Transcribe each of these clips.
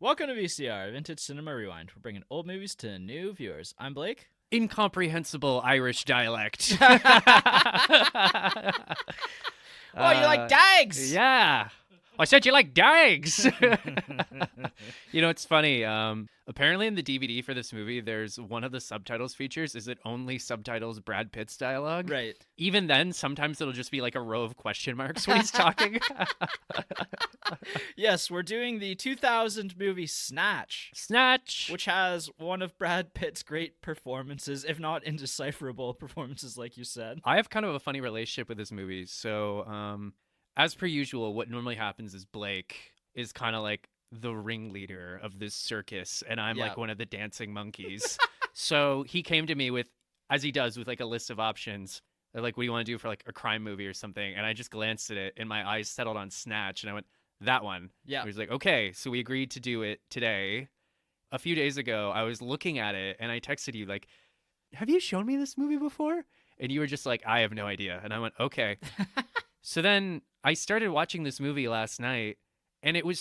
Welcome to VCR, Vintage Cinema Rewind. We're bringing old movies to new viewers. I'm Blake. Incomprehensible Irish dialect. Oh, you like dags? Yeah. I said you like dags. It's funny. Apparently in the DVD for this movie, there's one of the subtitles features is it only subtitles Brad Pitt's dialogue. Right. Even then, sometimes it'll just be like a row of question marks when he's talking. Yes, we're doing the 2000 movie Snatch. Snatch. Which has one of Brad Pitt's great performances, if not indecipherable performances, like you said. I have kind of a funny relationship with this movie. So, as per usual, what normally happens is Blake is kind of like the ringleader of this circus, and I'm like one of the dancing monkeys. So he came to me with, as he does, with like a list of options. Like, what do you want to do for like a crime movie or something? And I just glanced at it, and my eyes settled on Snatch, and I went, that one. Yeah. He was like, okay, so we agreed to do it today. A few days ago, I was looking at it, and I texted you like, have you shown me this movie before? And you were just like, I have no idea. And I went, okay. So then I started watching this movie last night, and it was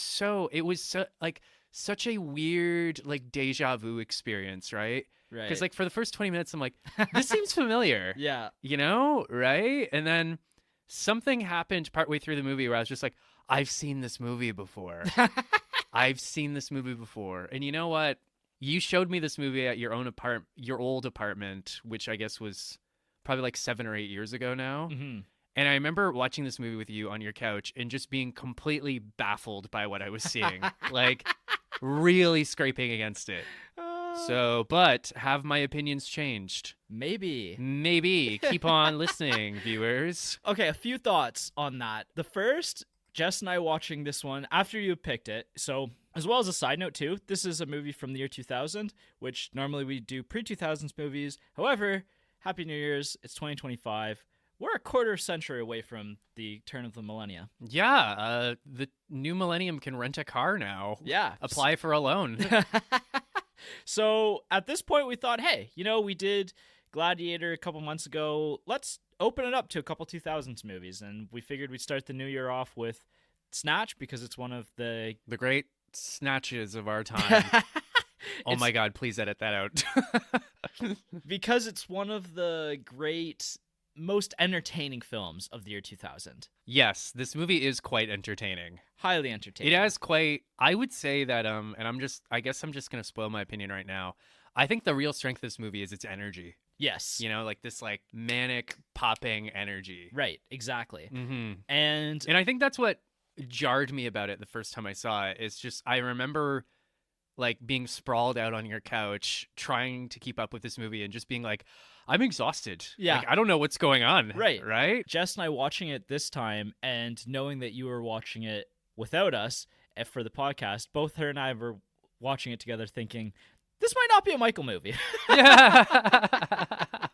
like such a weird, like, deja vu experience, right? Right. Because like for the first 20 minutes, I'm like, this seems familiar. Yeah. Right? And then something happened partway through the movie where I was just like, I've seen this movie before. I've seen this movie before. And you know what? You showed me this movie at your old apartment, which I guess was probably like 7 or 8 years ago now. Mm-hmm. And I remember watching this movie with you on your couch and just being completely baffled by what I was seeing. Like, really scraping against it. But have my opinions changed? Maybe. Keep on listening, viewers. Okay, a few thoughts on that. The first, Jess and I watching this one after you picked it. So, as well as a side note too, this is a movie from the year 2000, which normally we do pre-2000s movies. However, Happy New Year's, it's 2025. We're a quarter century away from the turn of the millennia. Yeah, the new millennium can rent a car now. Yeah. Apply for a loan. So at this point, we thought, hey, we did Gladiator a couple months ago. Let's open it up to a couple 2000s movies. And we figured we'd start the new year off with Snatch because it's one of the great snatches of our time. Oh my God, please edit that out. Because it's one of the great, most entertaining films of the year 2000. Yes, this movie is quite entertaining. Highly entertaining. It has quite, I would say that, and I guess I'm just going to spoil my opinion right now. I think the real strength of this movie is its energy. Yes. Like this like manic popping energy. Right, exactly. Mm-hmm. And I think that's what jarred me about it the first time I saw it. It's just, I remember like being sprawled out on your couch trying to keep up with this movie and just being like, I'm exhausted. Yeah. Like, I don't know what's going on. Right? Jess and I watching it this time and knowing that you were watching it without us for the podcast, both her and I were watching it together thinking, this might not be a Michael movie. Yeah.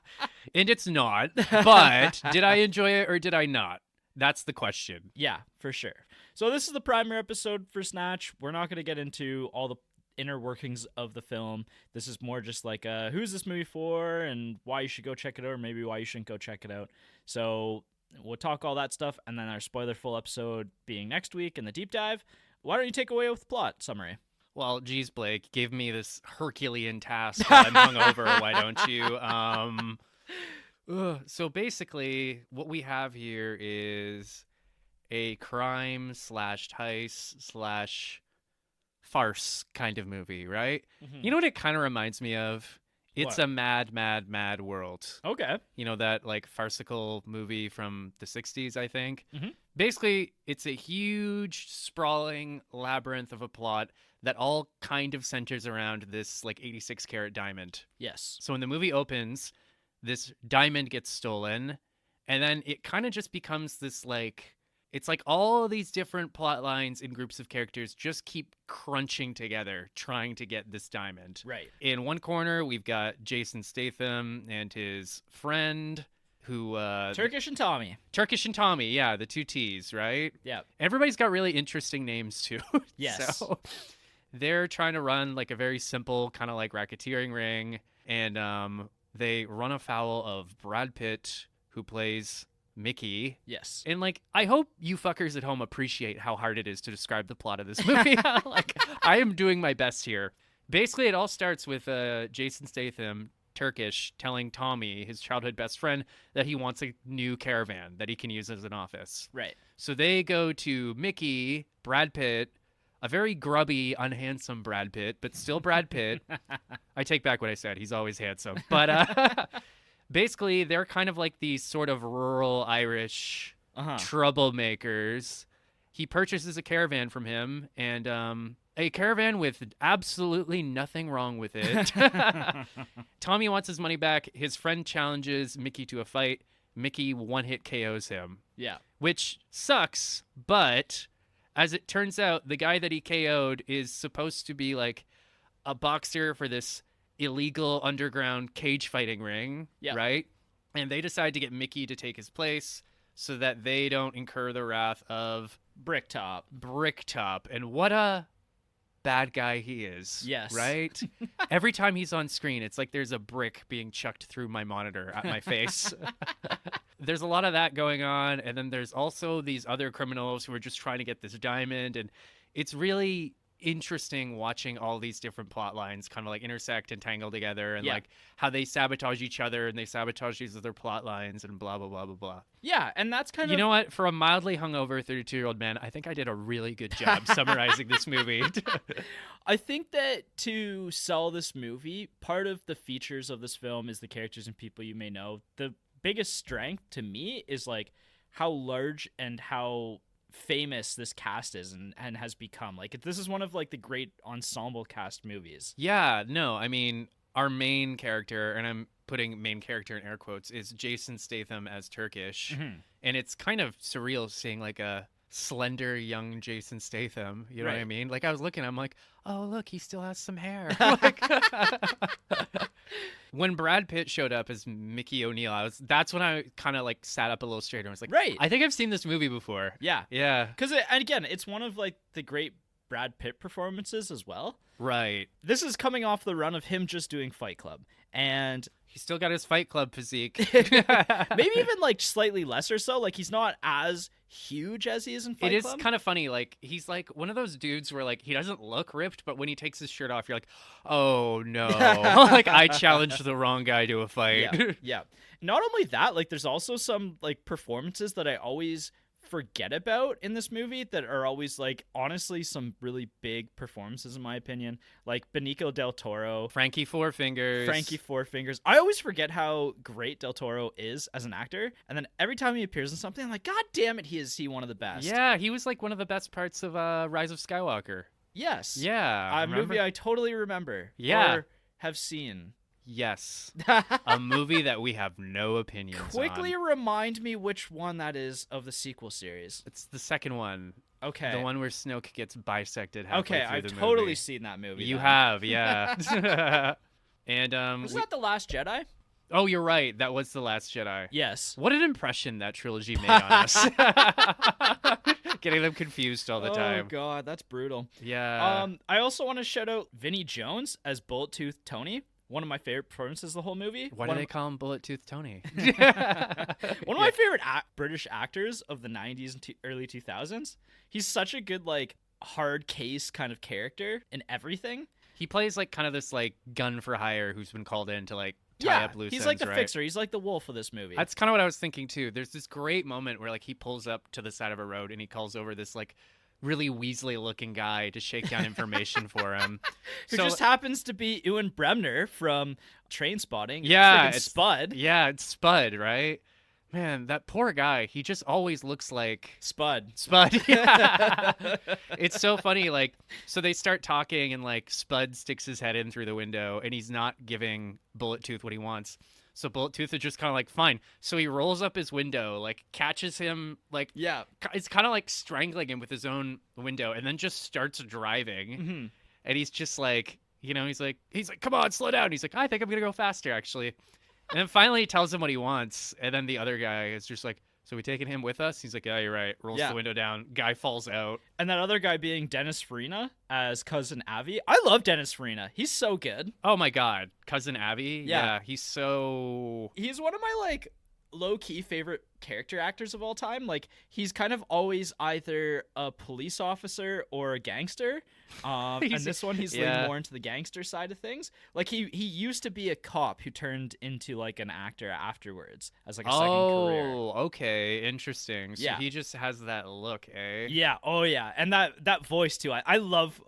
And it's not. But did I enjoy it or did I not? That's the question. Yeah, for sure. So this is the primary episode for Snatch. We're not going to get into all the inner workings of the film. This is more just like who's this movie for and why you should go check it out, or maybe why you shouldn't go check it out. So we'll talk all that stuff, and then our spoiler full episode being next week in the deep dive. Why don't you take away with the plot summary? Well, geez, Blake, give me this Herculean task while I'm hungover, why don't you? So basically what we have here is a crime / heist / farce kind of movie, right? Mm-hmm. You know what it kind of reminds me of? It's What? a mad, mad, mad world. Okay. That like farcical movie from the 60s, I think. Mm-hmm. Basically, it's a huge, sprawling labyrinth of a plot that all kind of centers around this like 86 karat diamond. Yes. So when the movie opens, this diamond gets stolen, and then it kind of just becomes this like, it's like all these different plot lines and groups of characters just keep crunching together, trying to get this diamond. Right. In one corner, we've got Jason Statham and his friend, who Turkish and Tommy, yeah, the two T's, right? Yeah. Everybody's got really interesting names too. Yes. So they're trying to run like a very simple kind of like racketeering ring, and they run afoul of Brad Pitt, who plays Mickey. Yes. And, like, I hope you fuckers at home appreciate how hard it is to describe the plot of this movie. Like, I am doing my best here. Basically, it all starts with Jason Statham, Turkish, telling Tommy, his childhood best friend, that he wants a new caravan that he can use as an office. Right. So they go to Mickey, Brad Pitt, a very grubby, unhandsome Brad Pitt, but still Brad Pitt. I take back what I said. He's always handsome. But basically, they're kind of like these sort of rural Irish troublemakers. He purchases a caravan from him, and a caravan with absolutely nothing wrong with it. Tommy wants his money back. His friend challenges Mickey to a fight. Mickey one-hit KOs him. Yeah. Which sucks, but as it turns out, the guy that he KO'd is supposed to be like a boxer for this illegal underground cage fighting ring, right? And they decide to get Mickey to take his place so that they don't incur the wrath of Bricktop. And what a bad guy he is. Yes. Right? Every time he's on screen, it's like there's a brick being chucked through my monitor at my face. There's a lot of that going on. And then there's also these other criminals who are just trying to get this diamond. And it's really interesting watching all these different plot lines kind of like intersect and tangle together, and like how they sabotage each other and they sabotage these other plot lines and blah, blah, blah, blah, blah. Yeah, and that's kind of... You know what? For a mildly hungover 32-year-old man, I think I did a really good job summarizing this movie. I think that to sell this movie, part of the features of this film is the characters and people you may know. The biggest strength to me is like how large and how famous this cast is and has become. Like, this is one of like the great ensemble cast movies. Yeah, no, I mean, our main character, and I'm putting main character in air quotes, is Jason Statham as Turkish. And it's kind of surreal seeing like a slender young Jason Statham, you know what I mean? Like, I was looking, I'm like, oh look, he still has some hair. Like, when Brad Pitt showed up as Mickey O'Neill, that's when I kind of like sat up a little straighter and was like, I think I've seen this movie before. Yeah Because and again, it's one of like the great Brad Pitt performances as well. Right. This is coming off the run of him just doing Fight Club, and he's still got his Fight Club physique. Maybe even like slightly lesser so. Like, he's not as huge as he is in Fight Club. It is kind of funny. Like, he's like one of those dudes where like he doesn't look ripped, but when he takes his shirt off, you're like, oh no, like I challenged the wrong guy to a fight. Yeah. Not only that, like there's also some like performances that I always forget about in this movie that are always like honestly some really big performances in my opinion, like Benicio del Toro, Frankie Four Fingers. I always forget how great del Toro is as an actor, and then every time he appears in something I'm like, god damn it, is he one of the best. Yeah, he was like one of the best parts of Rise of Skywalker. Yes. Yeah. A movie I totally remember. Yeah. Or have seen. Yes. A movie that we have no opinions Quickly on. remind me which one that is of the sequel series. It's the second one. Okay. The one where Snoke gets bisected halfway through I've the totally movie. seen that movie. You then. have, yeah. And was that The Last Jedi? Oh, you're right. That was The Last Jedi. Yes. What an impression that trilogy made on us. Getting them confused all the time. Oh god, that's brutal. Yeah. I also want to shout out Vinnie Jones as Bullet Tooth Tony. One of my favorite performances of the whole movie. Why do they call him Bullet Tooth Tony? One of my favorite British actors of the 90s and early 2000s. He's such a good, like, hard case kind of character in everything. He plays, like, kind of this, like, gun for hire who's been called in to, like, tie up loose ends, he's like the right? fixer. He's like the wolf of this movie. That's kind of what I was thinking, too. There's this great moment where, like, he pulls up to the side of a road and he calls over this, like, really Weasley-looking guy to shake down information for him. Who just happens to be Ewan Bremner from Trainspotting. Yeah. It's Spud. Yeah, it's Spud, right? Man, that poor guy. He just always looks like... Spud. Yeah. It's so funny, like, so they start talking and, like, Spud sticks his head in through the window and he's not giving Bullet Tooth what he wants. So Bullet Tooth is just kind of like, fine. So he rolls up his window, like, catches him, like, it's kind of like strangling him with his own window, and then just starts driving. Mm-hmm. And he's just like, you know, he's like, come on, slow down. He's like, I think I'm gonna go faster, actually. And then finally he tells him what he wants, and then the other guy is just like, so we taking him with us? He's like, yeah, you're right. Rolls the window down. Guy falls out. And that other guy being Dennis Farina as Cousin Avi. I love Dennis Farina. He's so good. Oh my God. Cousin Avi? Yeah. He's one of my, like, low-key favorite character actors of all time. Like, he's kind of always either a police officer or a gangster. And this one, he's leaning more into the gangster side of things. Like, he used to be a cop who turned into, like, an actor afterwards as, like, a second career. Oh, okay. Interesting. So he just has that look, eh? Yeah. Oh, yeah. And that voice, too. I love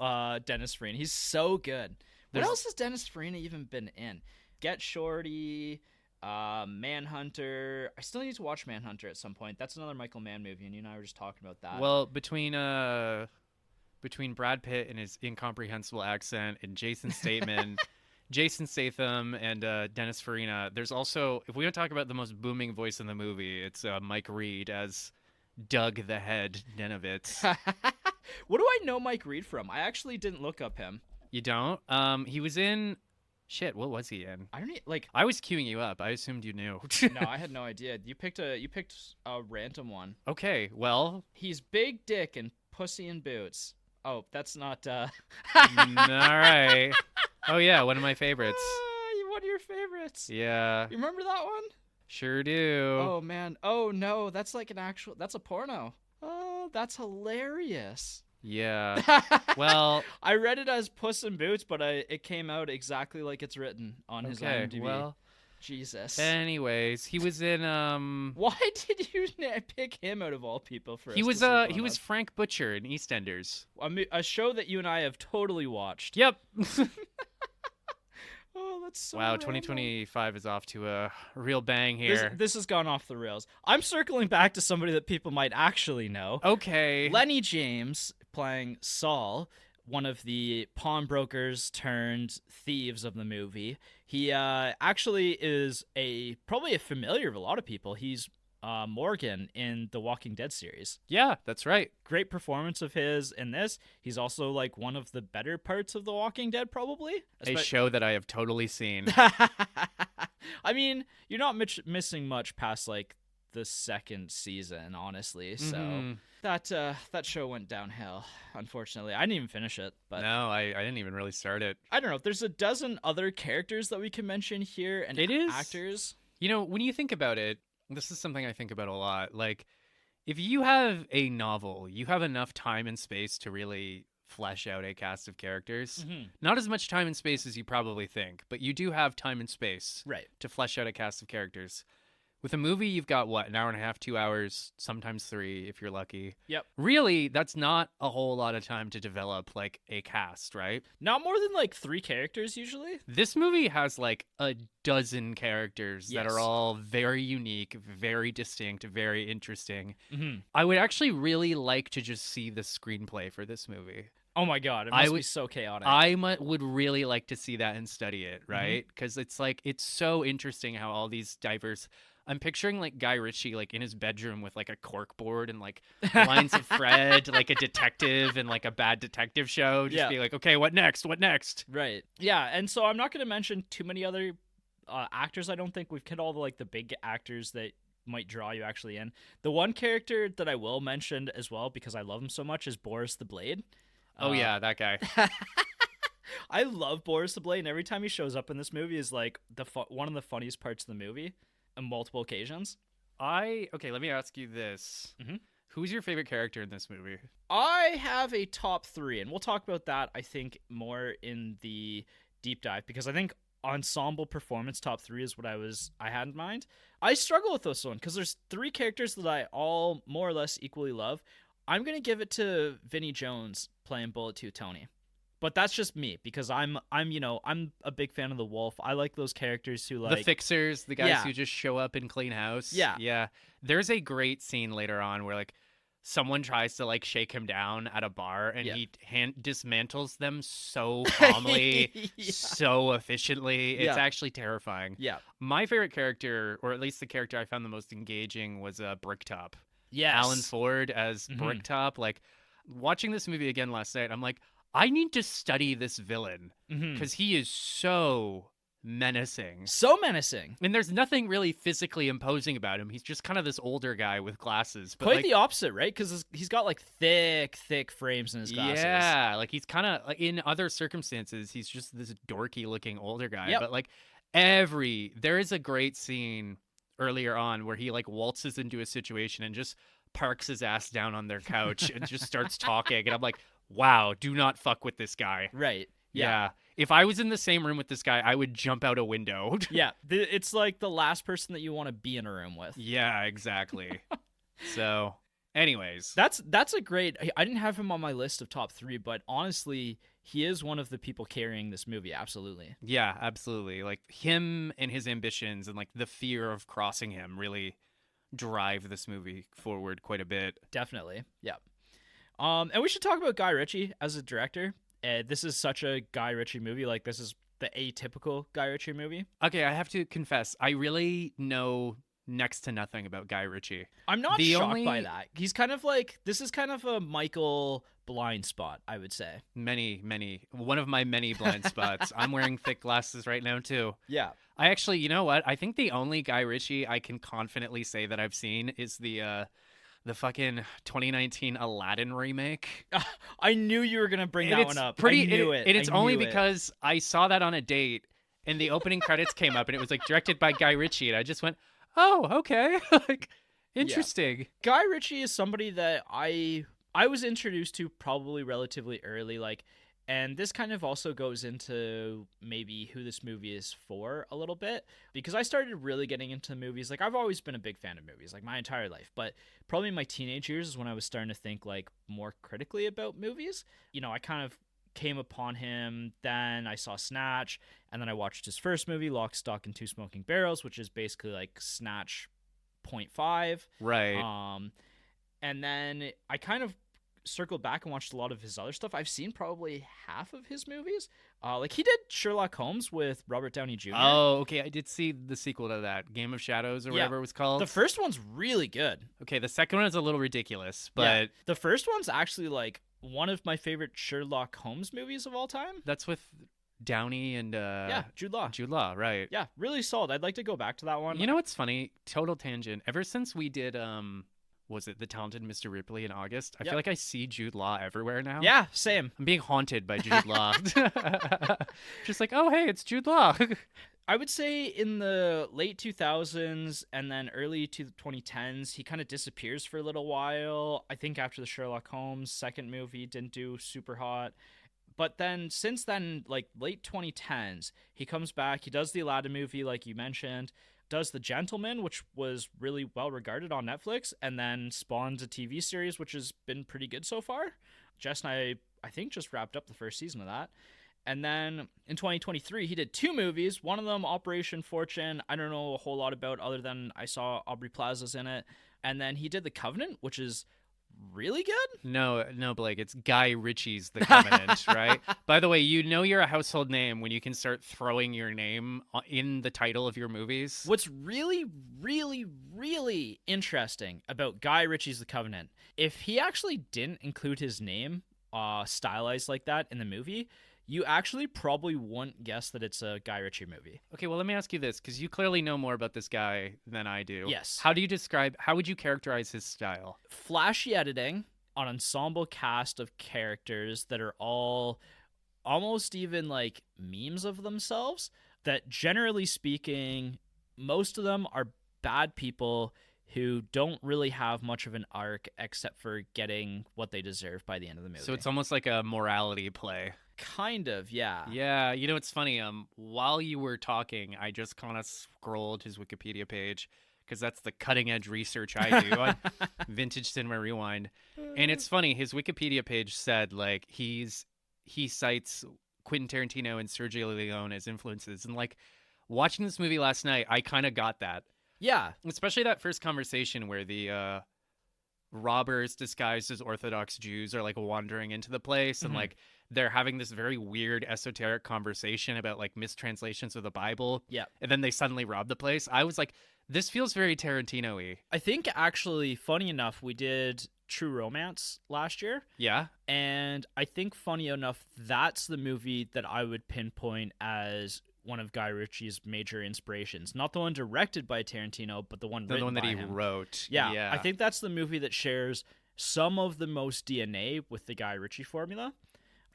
Dennis Farina. He's so good. What else has Dennis Farina even been in? Get Shorty... Manhunter. I still need to watch Manhunter at some point. That's another Michael Mann movie, and you and I were just talking about that. Well, between Brad Pitt and his incomprehensible accent and Jason Statham and Dennis Farina, there's also, if we want to talk about the most booming voice in the movie, it's Mike Reed as Doug the Head Denovitz. What do I know Mike Reed from? I actually didn't look up him. You don't? He was in... Shit, what was he in? I don't like. I was queuing you up. I assumed you knew. No, I had no idea. You picked a random one. Okay, well, he's Big Dick and Pussy in Boots. Oh, that's not. All right. Oh yeah, one of my favorites. One of your favorites. Yeah. You remember that one? Sure do. Oh man. Oh no, that's like that's a porno. Oh, that's hilarious. Yeah. Well, I read it as Puss in Boots, but it came out exactly like it's written on his IMDb. Well, Jesus. Anyways, he was in Why did you pick him out of all people for? He was Frank Butcher in EastEnders, a show that you and I have totally watched. Yep. Oh, that's so wow. random. 2025 is off to a real bang here. This has gone off the rails. I'm circling back to somebody that people might actually know. Okay. Lenny James playing Saul, one of the pawnbrokers turned thieves of the movie. He actually is probably a familiar of a lot of people. He's Morgan in the Walking Dead series. Yeah, that's right. Great performance of his in this. He's also like one of the better parts of the Walking Dead, probably. A show that I have totally seen. I mean, you're not missing much past like the second season, honestly. So that show went downhill, unfortunately. I didn't even finish it. But no, I didn't even really start it. I don't know. There's a dozen other characters that we can mention here and actors. You know, when you think about it, this is something I think about a lot. Like, if you have a novel, you have enough time and space to really flesh out a cast of characters. Mm-hmm. Not as much time and space as you probably think, but you do have time and space to flesh out a cast of characters. With a movie, you've got, what, an hour and a half, 2 hours, sometimes 3 if you're lucky. Yep. Really, that's not a whole lot of time to develop, like, a cast, right? Not more than, like, 3 characters, usually. This movie has, like, a dozen characters that are all very unique, very distinct, very interesting. Mm-hmm. I would actually really like to just see the screenplay for this movie. Oh my god, it must be so chaotic. I would really like to see that and study it, right? Because it's, like, it's so interesting how all these diverse... I'm picturing like Guy Ritchie like in his bedroom with like a cork board and like lines of thread, like a detective and like a bad detective show. Just be like, okay, what next? What next? Right. Yeah. And so I'm not going to mention too many other actors. I don't think we've hit all the big actors that might draw you actually in. The one character that I will mention as well, because I love him so much, is Boris the Blade. Oh yeah, that guy. I love Boris the Blade, and every time he shows up in this movie is like one of the funniest parts of the movie. On multiple occasions. Okay, let me ask you this. Mm-hmm. Who's your favorite character in this movie? I have a top 3, and we'll talk about that, I think, more in the deep dive, because I think ensemble performance top 3 is what I had in mind. I struggle with this one, because there's 3 characters that I all more or less equally love. I'm going to give it to Vinnie Jones playing Bullet 2 Tony. But that's just me, because I'm a big fan of the Wolf. I like those characters who like the fixers, the guys who just show up and clean house. Yeah. There's a great scene later on where like someone tries to like shake him down at a bar, and he dismantles them so calmly, so efficiently. It's actually terrifying. Yeah. My favorite character, or at least the character I found the most engaging, was Bricktop. Yes. Alan Ford as Bricktop. Like watching this movie again last night, I'm like, I need to study this villain because he is so menacing. So menacing. And there's nothing really physically imposing about him. He's just kind of this older guy with glasses. But quite the opposite, right? Because he's got like thick frames in his glasses. Yeah, like he's kind of, like, in other circumstances, he's just this dorky looking older guy. But like there is a great scene earlier on where he like waltzes into a situation and just parks his ass down on their couch and just starts talking. And I'm like, wow, do not fuck with this guy. Right. Yeah. If I was in the same room with this guy, I would jump out a window. Yeah. It's like the last person that you want to be in a room with. Yeah, exactly. So, anyways. That's a great... I didn't have him on my list of top 3, but honestly, he is one of the people carrying this movie. Absolutely. Yeah, absolutely. Like, him and his ambitions and, like, the fear of crossing him really drive this movie forward quite a bit. Definitely. Yeah. And we should talk about Guy Ritchie as a director. This is such a Guy Ritchie movie. Like, this is the atypical Guy Ritchie movie. Okay, I have to confess, I really know next to nothing about Guy Ritchie. I'm not shocked by that. He's kind of like, this is kind of a Michael blind spot, I would say. One of my many blind spots. I'm wearing thick glasses right now, too. Yeah. I actually, you know what? I think the only Guy Ritchie I can confidently say that I've seen is the fucking 2019 Aladdin remake. I knew you were going to bring that one up. I knew it. And it's only because I saw that on a date and the opening credits came up and it was like directed by Guy Ritchie. And I just went, oh, okay. Like, interesting. Yeah. Guy Ritchie is somebody that I was introduced to probably relatively early. Like, and this kind of also goes into maybe who this movie is for a little bit, because I started really getting into movies. Like, I've always been a big fan of movies, like my entire life, but probably in my teenage years is when I was starting to think like more critically about movies. You know, I kind of came upon him, then I saw Snatch, and then I watched his first movie, Lock, Stock, and Two Smoking Barrels, which is basically like Snatch 0.5. Right. And then I kind of circled back and watched a lot of his other stuff. I've seen probably half of his movies. Like, he did Sherlock Holmes with Robert Downey Jr. Oh, okay. I did see the sequel to that, Game of Shadows or whatever it was called. The first one's really good. Okay, the second one is a little ridiculous, but... Yeah. The first one's actually, like, one of my favorite Sherlock Holmes movies of all time. That's with Downey and... Jude Law. Jude Law, right. Yeah, really solid. I'd like to go back to that one. You know what's funny? Total tangent. Ever since we did... was it The Talented Mr. Ripley in August? I feel like I see Jude Law everywhere now. Yeah, same. I'm being haunted by Jude Law. Just like, oh, hey, it's Jude Law. I would say in the late 2000s and then early to 2010s, he kind of disappears for a little while. I think after the Sherlock Holmes second movie didn't do super hot. But then since then, like late 2010s, he comes back. He does the Aladdin movie, like you mentioned. Does The Gentleman, which was really well regarded on Netflix, and then spawns a TV series, which has been pretty good so far. Jess and I think, just wrapped up the first season of that. And then in 2023, he did 2 movies. One of them, Operation Fortune, I don't know a whole lot about other than I saw Aubrey Plaza's in it. And then he did The Covenant, which is really good. No, Blake, it's Guy Ritchie's The Covenant, right? By the way, you know you're a household name when you can start throwing your name in the title of your movies. What's really, really, really interesting about Guy Ritchie's The Covenant, if he actually didn't include his name stylized like that in the movie, you actually probably wouldn't guess that it's a Guy Ritchie movie. Okay, well, let me ask you this, because you clearly know more about this guy than I do. Yes. How would you characterize his style? Flashy editing, an ensemble cast of characters that are all almost even like memes of themselves, that generally speaking, most of them are bad people who don't really have much of an arc except for getting what they deserve by the end of the movie. So it's almost like a morality play. Kind of, yeah. Yeah, you know, it's funny. While you were talking, I just kind of scrolled his Wikipedia page because that's the cutting edge research I do on Vintage Cinema Rewind. And it's funny, his Wikipedia page said like he cites Quentin Tarantino and Sergio Leone as influences. And like watching this movie last night, I kind of got that. Yeah. Especially that first conversation where the robbers disguised as Orthodox Jews are like wandering into the place and like they're having this very weird esoteric conversation about like mistranslations of the Bible. Yeah. And then they suddenly rob the place. I was like, this feels very Tarantino-y. I think actually, funny enough, we did True Romance last year. Yeah. And I think funny enough, that's the movie that I would pinpoint as one of Guy Ritchie's major inspirations. Not the one directed by Tarantino, but the one written by him. The one that he wrote. Yeah. I think that's the movie that shares some of the most DNA with the Guy Ritchie formula.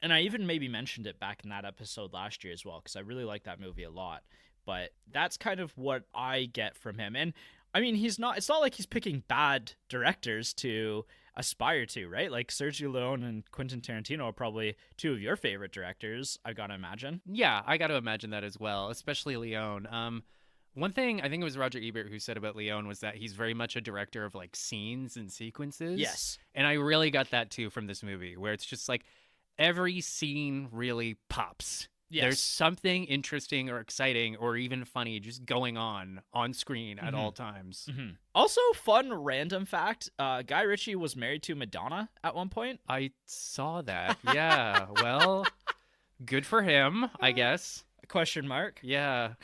And I even maybe mentioned it back in that episode last year as well, because I really like that movie a lot. But that's kind of what I get from him. And I mean, it's not like he's picking bad directors to aspire to, right? Like Sergio Leone and Quentin Tarantino are probably two of your favorite directors, I gotta imagine. Yeah, I got to imagine that as well, especially Leone. One thing I think it was Roger Ebert who said about Leone was that he's very much a director of like scenes and sequences. Yes. And I really got that too from this movie, where it's just like every scene really pops. Yes. There's something interesting or exciting or even funny just going on screen at all times. Mm-hmm. Also, fun random fact, Guy Ritchie was married to Madonna at one point. I saw that. Yeah. Well, good for him, I guess. Question mark. Yeah.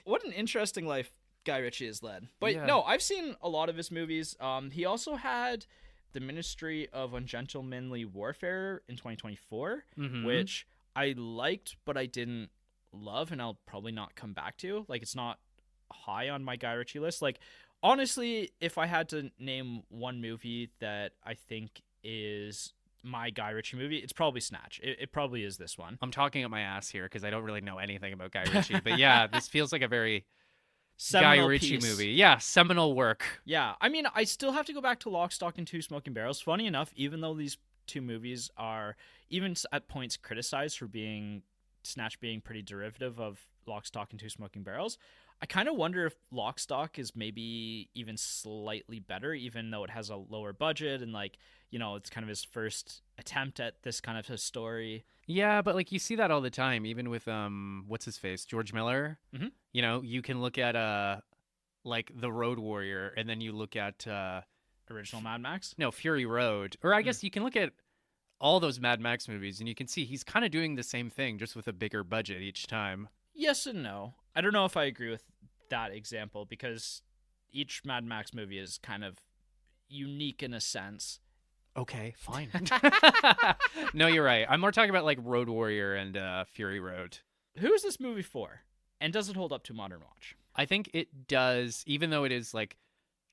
What an interesting life Guy Ritchie has led. But Yeah. no, I've seen a lot of his movies. He also had The Ministry of Ungentlemanly Warfare in 2024, which I liked, but I didn't love, and I'll probably not come back to. Like, it's not high on my Guy Ritchie list. Like, honestly, if I had to name one movie that I think is my Guy Ritchie movie, it's probably Snatch. It probably is this one. I'm talking up my ass here because I don't really know anything about Guy Ritchie. But yeah, this feels like a very Seminal Guy Ritchie piece. movie. Yeah, seminal work. Yeah, I mean, I still have to go back to Lock, Stock, and Two Smoking Barrels. Funny enough, even though these two movies are even at points criticized for being Snatch being pretty derivative of Lock, Stock, and Two Smoking Barrels, I kind of wonder if Lock, Stock is maybe even slightly better, even though it has a lower budget and, like, you know, it's kind of his first attempt at this kind of a story. Yeah, but like you see that all the time, even with what's his face, George Miller. Mhm. You know, you can look at like The Road Warrior, and then you look at Original Mad Max? no, Fury Road, or I guess you can look at all those Mad Max movies, and you can see he's kind of doing the same thing, just with a bigger budget each time. Yes and no. I don't know if I agree with that example, because each Mad Max movie is kind of unique in a sense. Okay, fine. No, you're right. I'm more talking about like Road Warrior and Fury Road. Who is this movie for? And does it hold up to modern watch? I think it does, even though it is like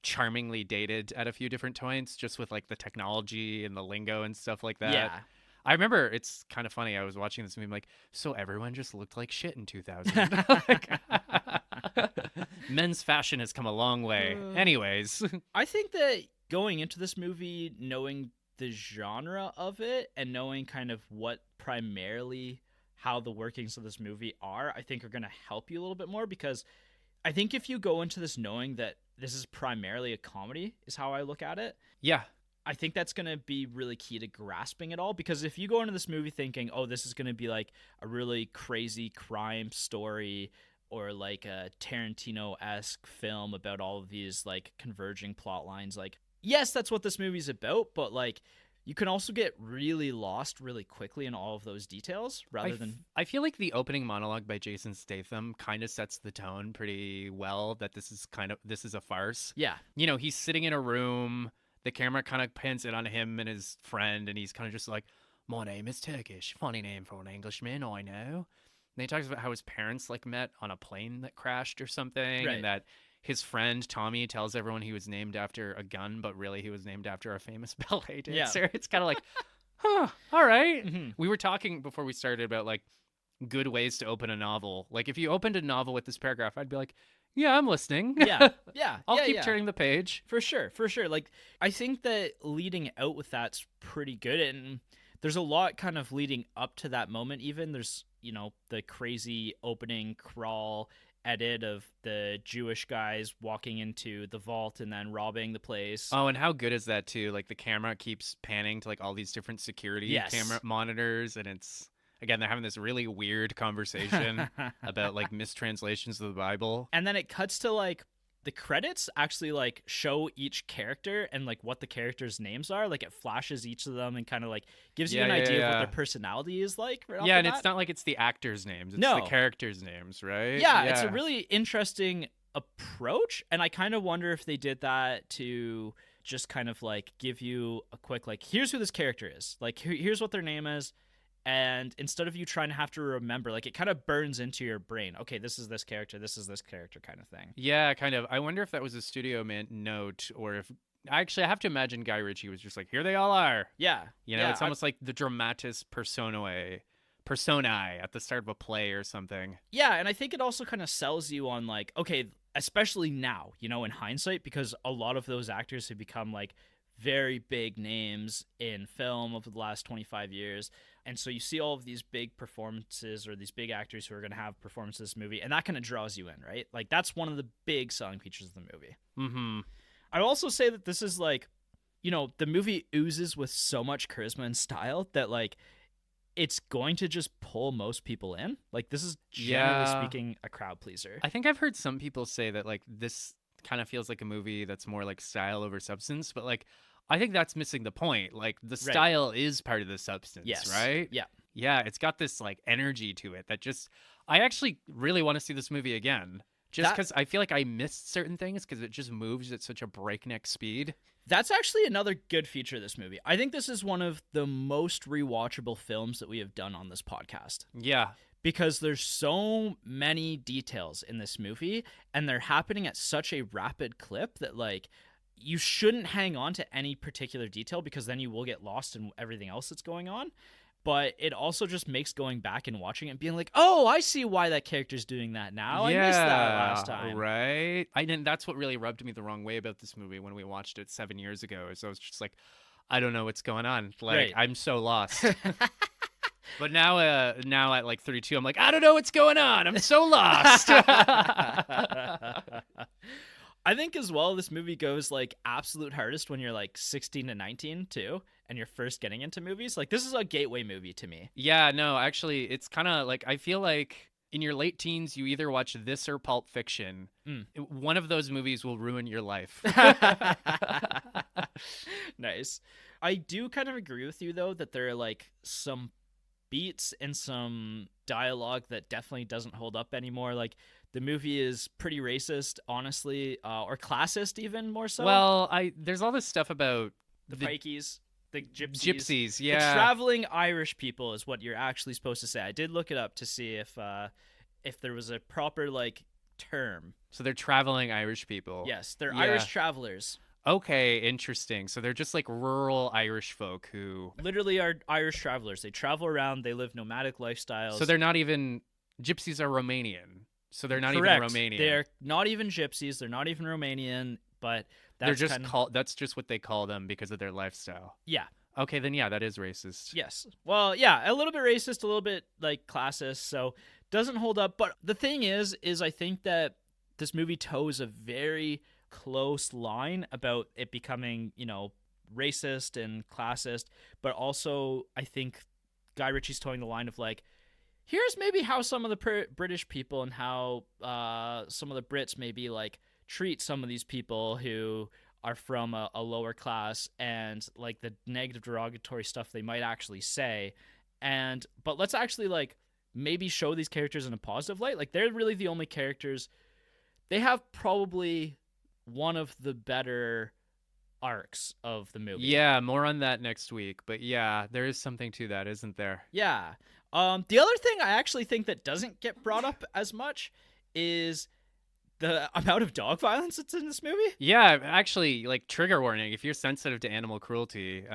charmingly dated at a few different points, just with like the technology and the lingo and stuff like that. Yeah. I remember it's kind of funny. I was watching this movie, I'm like, so everyone just looked like shit in 2000. Men's fashion has come a long way. Anyways. I think that going into this movie, knowing the genre of it and knowing kind of what primarily how the workings of this movie are, I think are going to help you a little bit more, because I think if you go into this knowing that this is primarily a comedy, is how I look at it. Yeah. I think that's going to be really key to grasping it all, because if you go into this movie thinking, oh, this is going to be like a really crazy crime story or like a Tarantino-esque film about all of these like converging plot lines, like, yes, that's what this movie's about, but like you can also get really lost really quickly in all of those details rather than... I feel like the opening monologue by Jason Statham kind of sets the tone pretty well that this is a farce. Yeah. You know, he's sitting in a room, the camera kind of pans in on him and his friend, and he's kind of just like, my name is Turkish. Funny name for an Englishman, I know. And he talks about how his parents like met on a plane that crashed or something, Right. and that his friend Tommy tells everyone he was named after a gun, but really he was named after a famous ballet dancer. Yeah. It's kind of like, huh, all right. Mm-hmm. We were talking before we started about like good ways to open a novel. Like if you opened a novel with this paragraph, I'd be like, yeah, I'm listening. Yeah. I'll keep turning the page. For sure. Like, I think that leading out with that's pretty good, and there's a lot kind of leading up to that moment. Even there's, you know, the crazy opening crawl edit of the Jewish guys walking into the vault and then robbing the place. Oh, and how good is that too? Like the camera keeps panning to like all these different security camera monitors, and it's, again, they're having this really weird conversation about like mistranslations of the Bible. And then it cuts to like the credits actually like show each character and like what the characters' names are. Like it flashes each of them and kind of like gives you an idea of what their personality is like. Right, and it's not like it's the actors' names. It's the characters' names, right? Yeah, it's a really interesting approach. And I kind of wonder if they did that to just kind of like give you a quick, like, here's who this character is. Like, here's what their name is. And instead of you trying to have to remember, like, it kind of burns into your brain. Okay, this is this character kind of thing. Yeah, kind of. I wonder if that was a studio note, or if... Actually, I have to imagine Guy Ritchie was just like, here they all are. Yeah. You know, it's almost like the dramatis personae at the start of a play or something. Yeah, and I think it also kind of sells you on, like, okay, especially now, you know, in hindsight, because a lot of those actors have become like very big names in film over the last 25 years. And so you see all of these big performances or these big actors who are going to have performances in this movie, and that kind of draws you in, right? Like, that's one of the big selling features of the movie. Mm-hmm. I also say that this is like, you know, the movie oozes with so much charisma and style that like it's going to just pull most people in. Like, this is generally speaking a crowd pleaser. I think I've heard some people say that like this kind of feels like a movie that's more like style over substance, but like I think that's missing the point. Like, the style is part of the substance, right? Yeah. Yeah, it's got this like energy to it that just, I actually really want to see this movie again. Just because I feel like I missed certain things because it just moves at such a breakneck speed. That's actually another good feature of this movie. I think this is one of the most rewatchable films that we have done on this podcast. Yeah. Because there's so many details in this movie, and they're happening at such a rapid clip that like you shouldn't hang on to any particular detail, because then you will get lost in everything else that's going on. But it also just makes going back and watching it and being like, oh, I see why that character's doing that now. I missed that last time. Right. That's what really rubbed me the wrong way about this movie when we watched it 7 years ago. Is I was just like, I don't know what's going on. Like, I'm so lost. But now at like 32, I'm like, I don't know what's going on. I'm so lost. I think as well, this movie goes like absolute hardest when you're like 16 to 19 too, and you're first getting into movies. Like, this is a gateway movie to me. Yeah, no, actually, it's kind of like, I feel like in your late teens, you either watch this or Pulp Fiction. One of those movies will ruin your life. Nice. I do kind of agree with you, though, that there are like some beats and some dialogue that definitely doesn't hold up anymore. Like, the movie is pretty racist, honestly, or classist even more so. Well, there's all this stuff about the pikeys, the gypsies. Gypsies, yeah. The traveling Irish people is what you're actually supposed to say. I did look it up to see if there was a proper like term. So they're traveling Irish people. Yes, they're Irish travelers. Okay, interesting. So they're just like rural Irish folk who literally are Irish travelers. They travel around. They live nomadic lifestyles. So they're not even gypsies are Romanian. So they're not Correct. even Romanian. They're not even gypsies. They're not even Romanian. But that's that's just what they call them because of their lifestyle. Yeah. Okay, then yeah, that is racist. Yes. Well, yeah, a little bit racist, a little bit like classist. So doesn't hold up. But the thing is I think that this movie toes a very close line about it becoming, you know, racist and classist. But also, I think Guy Ritchie's towing the line of like, here's maybe how some of the British people and how some of the Brits maybe like treat some of these people who are from a lower class, and like the negative derogatory stuff they might actually say. But let's actually like maybe show these characters in a positive light. Like, they're really the only characters. They have probably one of the better arcs of the movie. Yeah, more on that next week. But yeah, there is something to that, isn't there? Yeah. The other thing I actually think that doesn't get brought up as much is the amount of dog violence that's in this movie. Yeah, actually, like, trigger warning, if you're sensitive to animal cruelty,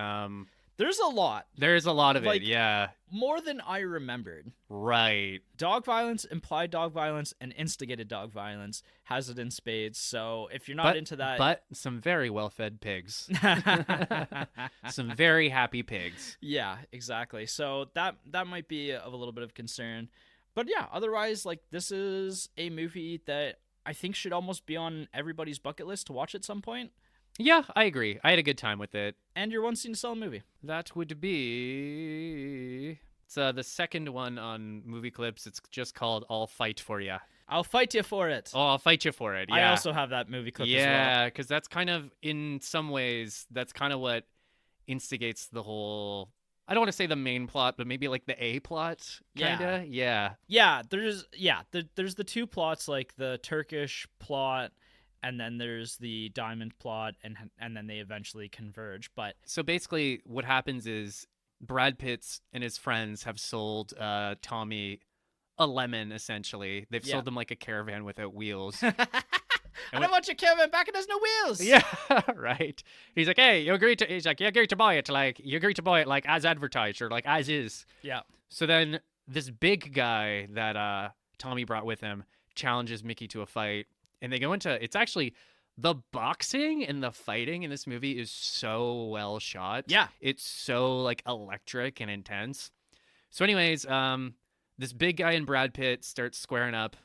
there's a lot. There's a lot of like, it, yeah. More than I remembered. Right. Dog violence, implied dog violence, and instigated dog violence has it in spades. So if you're not into that... But some very well-fed pigs. Some very happy pigs. Yeah, exactly. So that might be of a little bit of concern. But yeah, otherwise, like, this is a movie that I think should almost be on everybody's bucket list to watch at some point. Yeah, I agree. I had a good time with it. And your one scene to sell a movie. That would be... It's the second one on Movie Clips. It's just called I'll Fight For Ya. I'll fight you for it. Oh, I'll fight you for it, yeah. I also have that movie clip as well. Yeah, because that's kind of, in some ways, that's kind of what instigates the whole... I don't want to say the main plot, but maybe like the A plot, kind of? Yeah. Yeah, there's the two plots, like the Turkish plot, and then there's the diamond plot, and then they eventually converge. But so basically what happens is Brad Pitt and his friends have sold Tommy a lemon, essentially. They've sold him like a caravan without wheels. I don't want your caravan back, it has no wheels. Yeah, right. He's like, hey, you agreed to buy it like as advertised or like as is. Yeah. So then this big guy that Tommy brought with him challenges Mickey to a fight. and they go into, it's actually, the boxing and the fighting in this movie is so well shot. Yeah. It's so like electric and intense. So anyways, this big guy and Brad Pitt starts squaring up,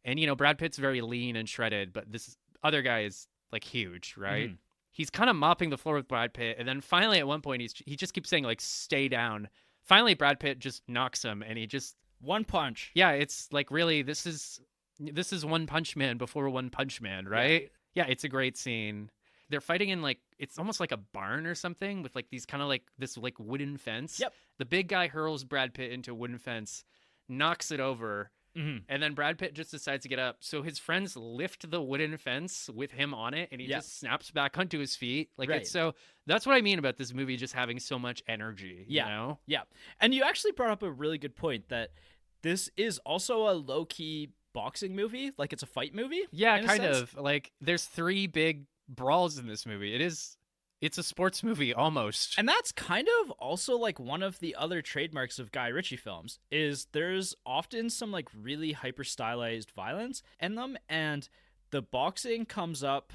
and Brad Pitt's very lean and shredded, but this other guy is like huge, right? He's kind of mopping the floor with Brad Pitt, and then finally at one point he just keeps saying like stay down. Finally Brad Pitt just knocks him, and he just one punch. Yeah, it's like really this is One Punch Man before One Punch Man, right? Yeah, it's a great scene. They're fighting in like, it's almost like a barn or something with like these kind of like this like wooden fence. Yep. The big guy hurls Brad Pitt into a wooden fence, knocks it over, and then Brad Pitt just decides to get up. So his friends lift the wooden fence with him on it, and he just snaps back onto his feet. Like it's so, that's what I mean about this movie just having so much energy. You know? Yeah. And you actually brought up a really good point that this is also a low-key boxing movie. Like it's a fight movie. Yeah, kind of. Like there's 3 big brawls in this movie. It's a sports movie almost. And that's kind of also like one of the other trademarks of Guy Ritchie films is there's often some like really hyper stylized violence in them, and the boxing comes up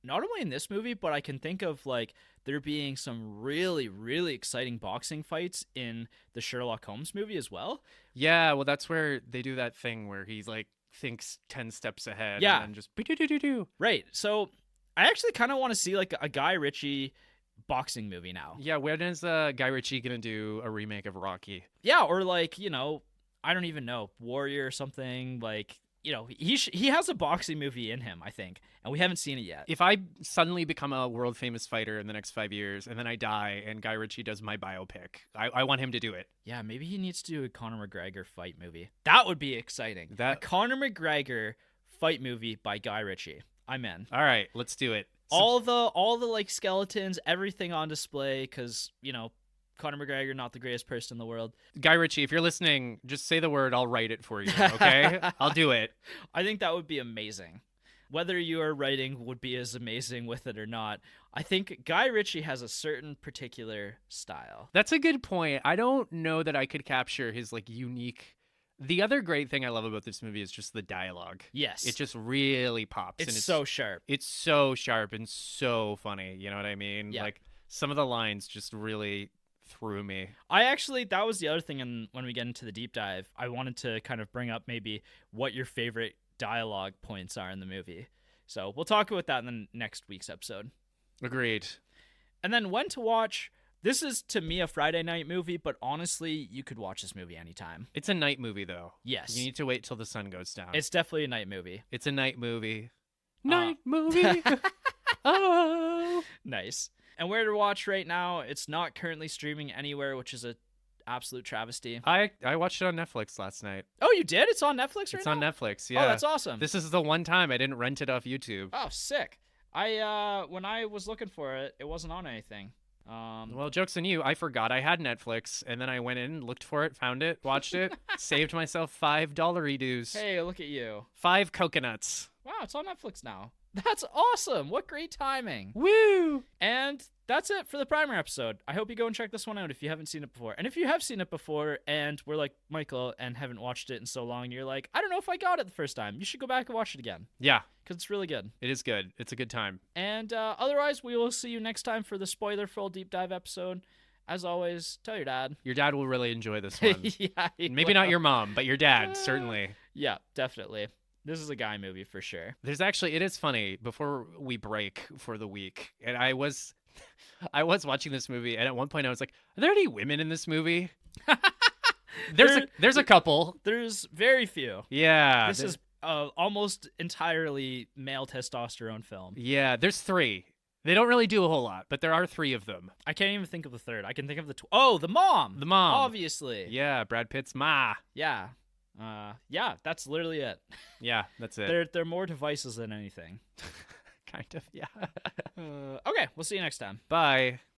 not only in this movie, but I can think of like there being some really, really exciting boxing fights in the Sherlock Holmes movie as well. Yeah, well that's where they do that thing where he's like thinks 10 steps ahead and then just do. Right. So I actually kind of want to see like a Guy Ritchie boxing movie now. Yeah, when is Guy Ritchie gonna do a remake of Rocky? Yeah, or like, I don't even know, Warrior or something. Like, he has a boxing movie in him, I think, and we haven't seen it yet. If I suddenly become a world famous fighter in the next 5 years and then I die and Guy Ritchie does my biopic, I want him to do it. Yeah, maybe he needs to do a Conor McGregor fight movie. That would be exciting. A Conor McGregor fight movie by Guy Ritchie. I'm in. All right, let's do it. All the like skeletons, everything on display, because Conor McGregor, not the greatest person in the world. Guy Ritchie, if you're listening, just say the word. I'll write it for you. Okay, I'll do it. I think that would be amazing. Whether your writing would be as amazing with it or not, I think Guy Ritchie has a certain particular style. That's a good point. I don't know that I could capture his like unique. The other great thing I love about this movie is just the dialogue. Yes. It just really pops. It's so sharp. It's so sharp and so funny. You know what I mean? Yeah. Like some of the lines just really threw me. That was the other thing, when we get into the deep dive, I wanted to kind of bring up maybe what your favorite dialogue points are in the movie. So we'll talk about that in the next week's episode. Agreed. And then when to watch. This is, to me, a Friday night movie, but honestly, you could watch this movie anytime. It's a night movie, though. Yes. You need to wait till the sun goes down. It's definitely a night movie. It's a night movie. Night movie. Oh. Nice. And where to watch right now, it's not currently streaming anywhere, which is a absolute travesty. I watched it on Netflix last night. Oh, you did? It's on Netflix right now? It's on Netflix, yeah. Oh, that's awesome. This is the one time I didn't rent it off YouTube. Oh, sick. When I was looking for it, it wasn't on anything. Well, joke's on you. I forgot I had Netflix, and then I went in, looked for it, found it, watched it, saved myself $5 dues. Hey, look at you. 5 coconuts. Wow, it's on Netflix now. That's awesome. What great timing. Woo! And that's it for the primer episode. I hope you go and check this one out if you haven't seen it before. And if you have seen it before and we're like Michael and haven't watched it in so long, you're like, I don't know if I got it the first time. You should go back and watch it again. Yeah. Because it's really good. It is good. It's a good time. And otherwise, we will see you next time for the spoiler-full deep dive episode. As always, tell your dad. Your dad will really enjoy this one. Yeah. Maybe not your mom, but your dad, certainly. Yeah, definitely. This is a guy movie for sure. It is funny, before we break for the week, and I was watching this movie, and at one point I was like, are there any women in this movie? There's a couple. There's very few. Yeah. This is almost entirely male testosterone film. Yeah, there's 3. They don't really do a whole lot, but there are 3 of them. I can't even think of the third. I can think of the mom. The mom. Obviously. Yeah, Brad Pitt's ma. Yeah. Yeah, that's literally it. Yeah, that's it. They're more devices than anything. Kind of, yeah. Okay, we'll see you next time. Bye.